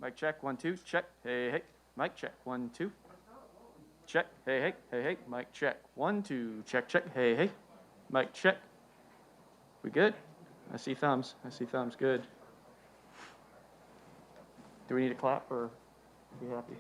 Mic check, 1, 2, check. Hey, hey. Mic check, 1, 2. Check. Hey, hey, hey, hey. Mic check, 1, 2. Check, check. Hey, hey. Mic check. We good? I see thumbs. I see thumbs. Good. Do we need a clap or are we happy?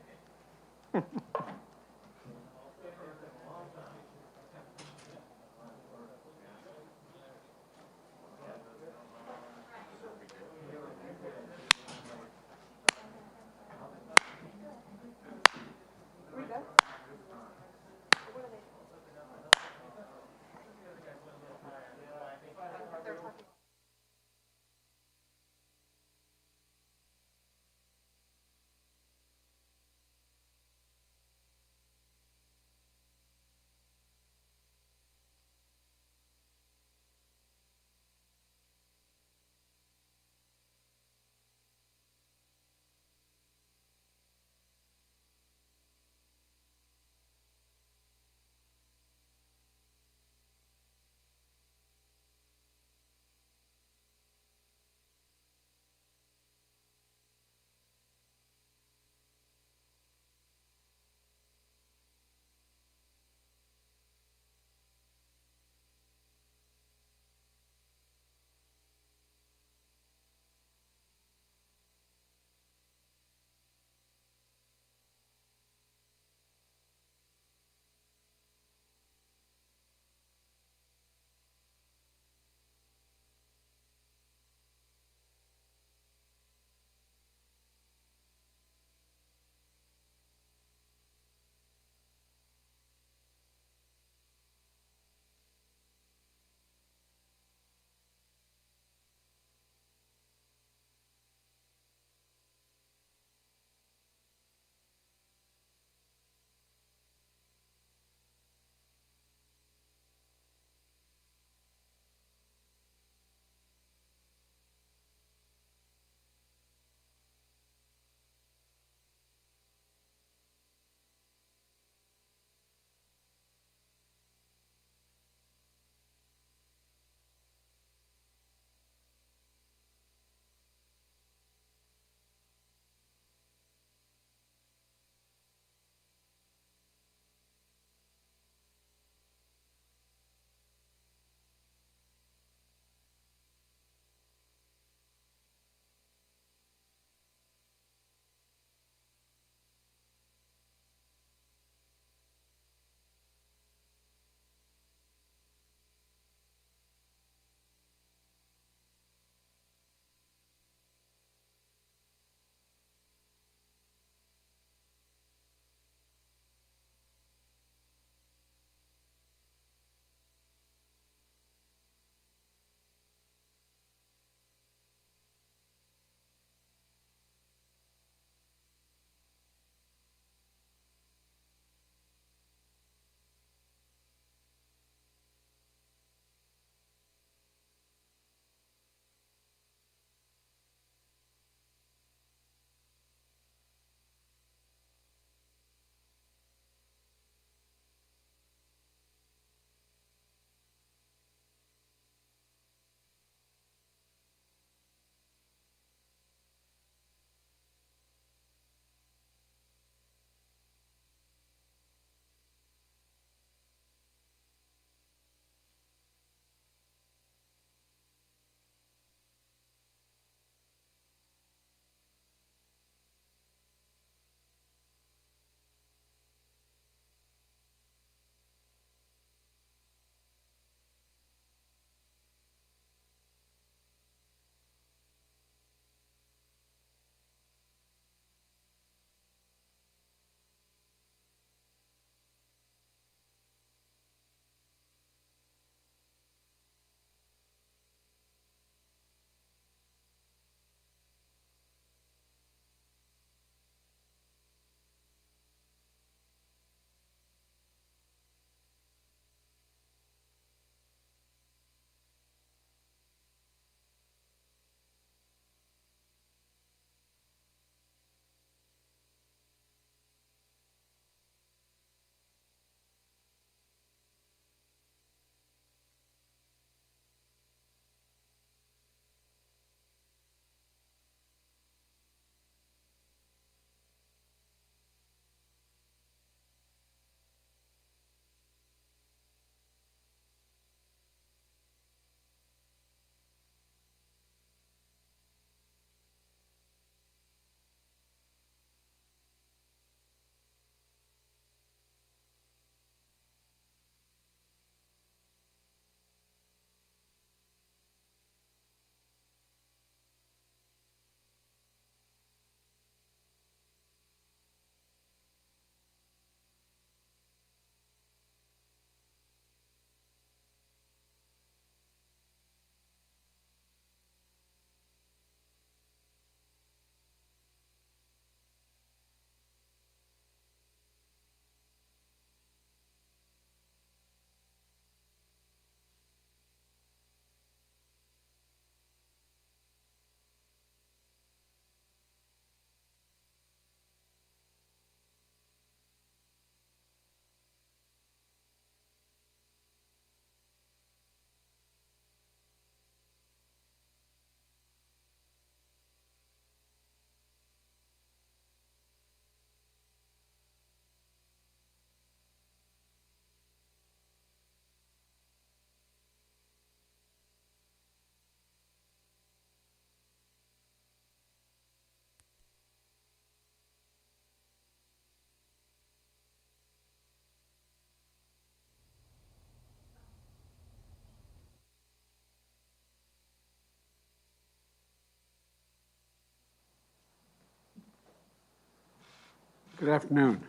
Good afternoon.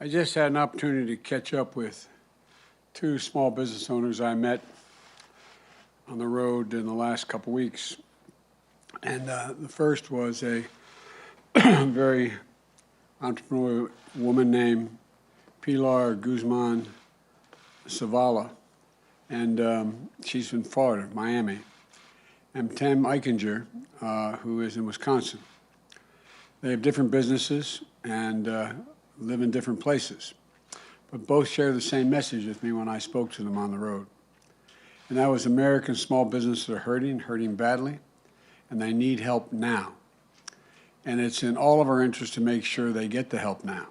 I just had an opportunity to catch up with two small business owners I met on the road in the last couple weeks. And the first was a very entrepreneurial woman named Pilar Guzman Zavala. And she's in Florida, Miami. And Tim Eichinger, who is in Wisconsin. They have different businesses and live in different places, but both share the same message with me when I spoke to them on the road. And that was American small businesses are hurting badly, and they need help now. And it's in all of our interest to make sure they get the help now.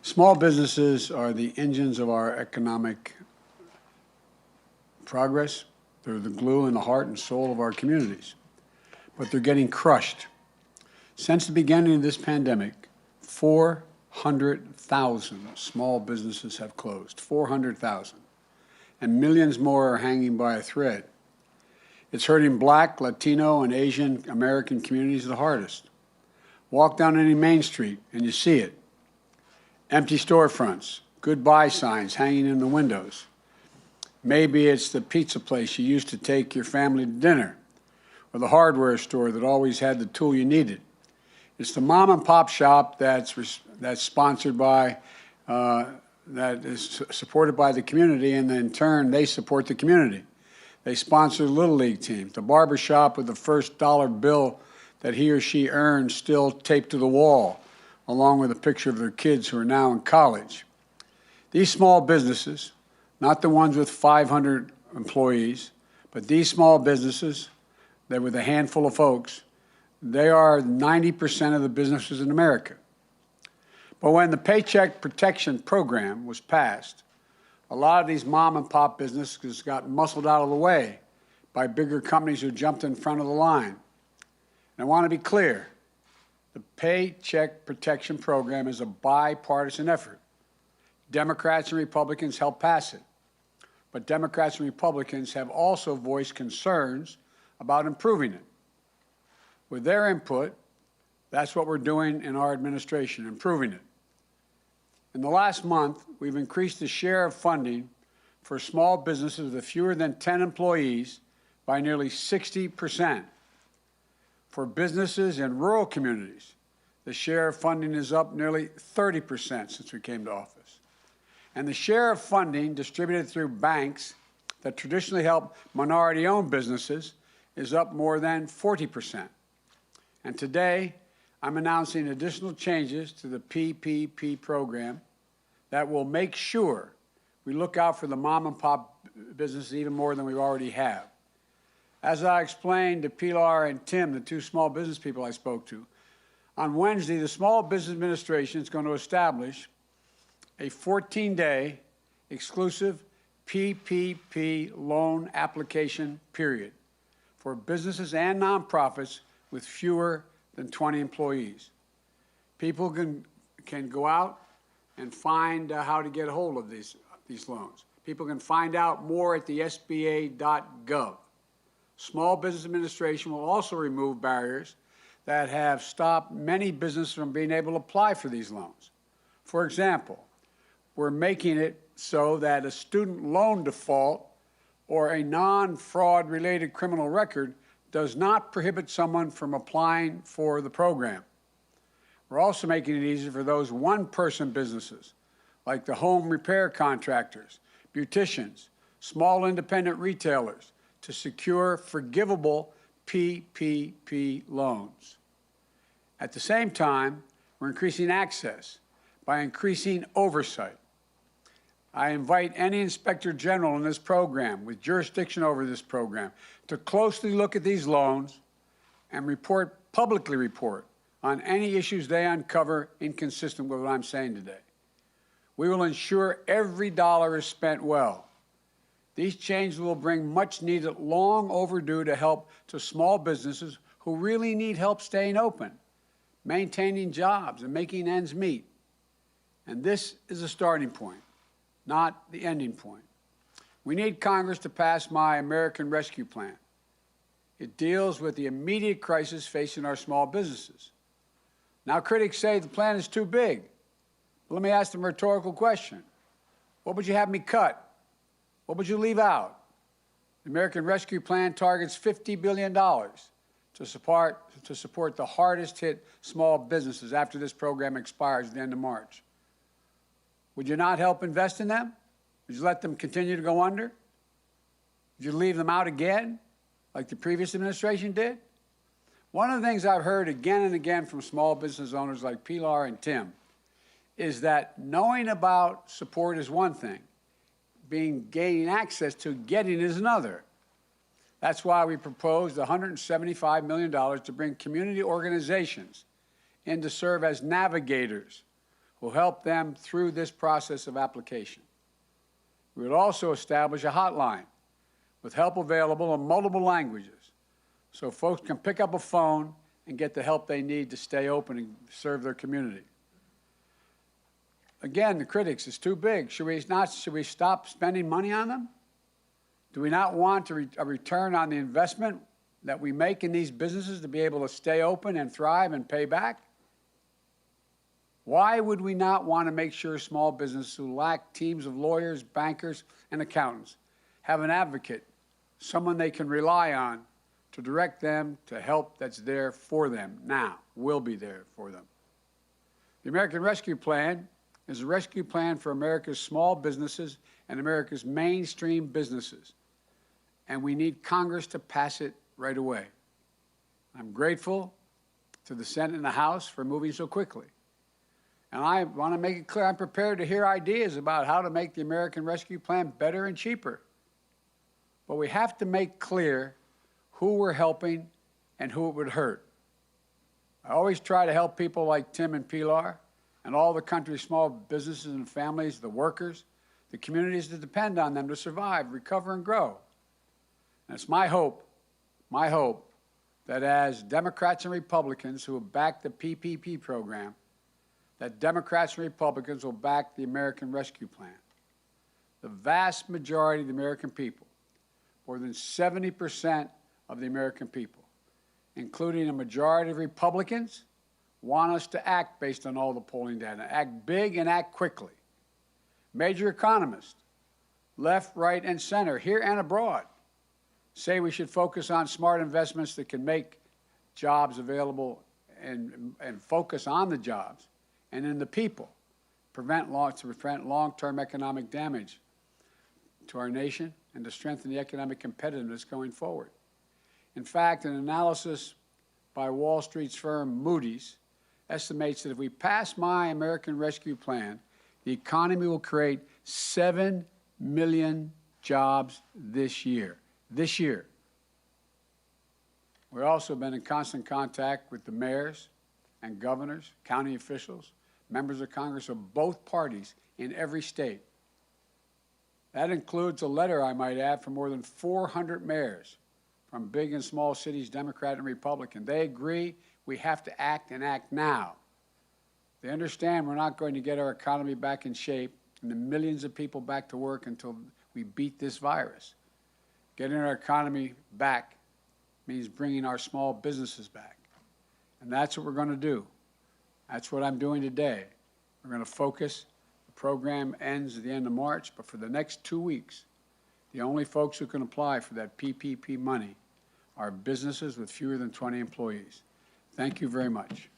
Small businesses are the engines of our economic progress. They're the glue in the heart and soul of our communities, but they're getting crushed. Since the beginning of this pandemic, 400,000 small businesses have closed, 400,000, and millions more are hanging by a thread. It's hurting Black, Latino, and Asian American communities the hardest. Walk down any main street and you see it. Empty storefronts, goodbye signs hanging in the windows. Maybe it's the pizza place you used to take your family to dinner, or the hardware store that always had the tool you needed. It's the mom and pop shop that's sponsored by, that is supported by the community, and then in turn they support the community. They sponsor the Little League team, the barber shop with the first dollar bill that he or she earned still taped to the wall, along with a picture of their kids who are now in college. These small businesses, not the ones with 500 employees, but these small businesses that with a handful of folks, they are 90% of the businesses in America. But when the Paycheck Protection Program was passed, a lot of these mom and pop businesses got muscled out of the way by bigger companies who jumped in front of the line. And I want to be clear, the Paycheck Protection Program is a bipartisan effort. Democrats and Republicans helped pass it. But Democrats and Republicans have also voiced concerns about improving it. With their input, that's what we're doing in our administration, improving it. In the last month, we've increased the share of funding for small businesses with fewer than 10 employees by nearly 60%. For businesses in rural communities, the share of funding is up nearly 30% since we came to office. And the share of funding distributed through banks that traditionally help minority-owned businesses is up more than 40%. And today, I'm announcing additional changes to the PPP program that will make sure we look out for the mom and pop businesses even more than we already have. As I explained to Pilar and Tim, the two small business people I spoke to, on Wednesday, the Small Business Administration is going to establish a 14-day exclusive PPP loan application period for businesses and nonprofits with fewer than 20 employees. People can go out and find how to get a hold of these loans. People can find out more at the SBA.gov. Small Business Administration will also remove barriers that have stopped many businesses from being able to apply for these loans. For example, we're making it so that a student loan default or a non-fraud related criminal record does not prohibit someone from applying for the program. We're also making it easier for those one-person businesses, like the home repair contractors, beauticians, small independent retailers, to secure forgivable PPP loans. At the same time, we're increasing access by increasing oversight. I invite any inspector general in this program with jurisdiction over this program to closely look at these loans and publicly report on any issues they uncover inconsistent with what I'm saying today. We will ensure every dollar is spent well. These changes will bring much needed, long overdue to help to small businesses who really need help staying open, maintaining jobs, and making ends meet. And this is a starting point, not the ending point. We need Congress to pass my American Rescue Plan. It deals with the immediate crisis facing our small businesses. Now, critics say the plan is too big. Let me ask them a rhetorical question. What would you have me cut? What would you leave out? The American Rescue Plan targets $50 billion to support the hardest-hit small businesses after this program expires at the end of March. Would you not help invest in them? Would you let them continue to go under? Would you leave them out again, like the previous administration did? One of the things I've heard again and again from small business owners like Pilar and Tim is that knowing about support is one thing, gaining access to getting is another. That's why we proposed $175 million to bring community organizations in to serve as navigators who will help them through this process of application. We would also establish a hotline with help available in multiple languages so folks can pick up a phone and get the help they need to stay open and serve their community. Again, the critics, it's too big. Should we stop spending money on them? Do we not want a return on the investment that we make in these businesses to be able to stay open and thrive and pay back? Why would we not want to make sure small businesses who lack teams of lawyers, bankers, and accountants have an advocate, someone they can rely on to direct them to help that's there for them now, will be there for them? The American Rescue Plan is a rescue plan for America's small businesses and America's mainstream businesses. And we need Congress to pass it right away. I'm grateful to the Senate and the House for moving so quickly. And I want to make it clear I'm prepared to hear ideas about how to make the American Rescue Plan better and cheaper. But we have to make clear who we're helping and who it would hurt. I always try to help people like Tim and Pilar and all the country's small businesses and families, the workers, the communities that depend on them to survive, recover, and grow. And it's my hope that as Democrats and Republicans who have backed the PPP program, that Democrats and Republicans will back the American Rescue Plan. The vast majority of the American people, more than 70% of the American people, including a majority of Republicans, want us to act based on all the polling data, act big and act quickly. Major economists, left, right, and center, here and abroad, say we should focus on smart investments that can make jobs available and focus on the jobs and in the people, to prevent long-term economic damage to our nation and to strengthen the economic competitiveness going forward. In fact, an analysis by Wall Street's firm Moody's estimates that if we pass my American Rescue Plan, the economy will create 7 million jobs this year. This year. We've also been in constant contact with the mayors and governors, county officials, members of Congress of both parties in every state. That includes a letter, I might add, from more than 400 mayors from big and small cities, Democrat and Republican. They agree we have to act and act now. They understand we're not going to get our economy back in shape and the millions of people back to work until we beat this virus. Getting our economy back means bringing our small businesses back. And that's what we're going to do. That's what I'm doing today. We're going to focus. The program ends at the end of March, but for the next 2 weeks, the only folks who can apply for that PPP money are businesses with fewer than 20 employees. Thank you very much.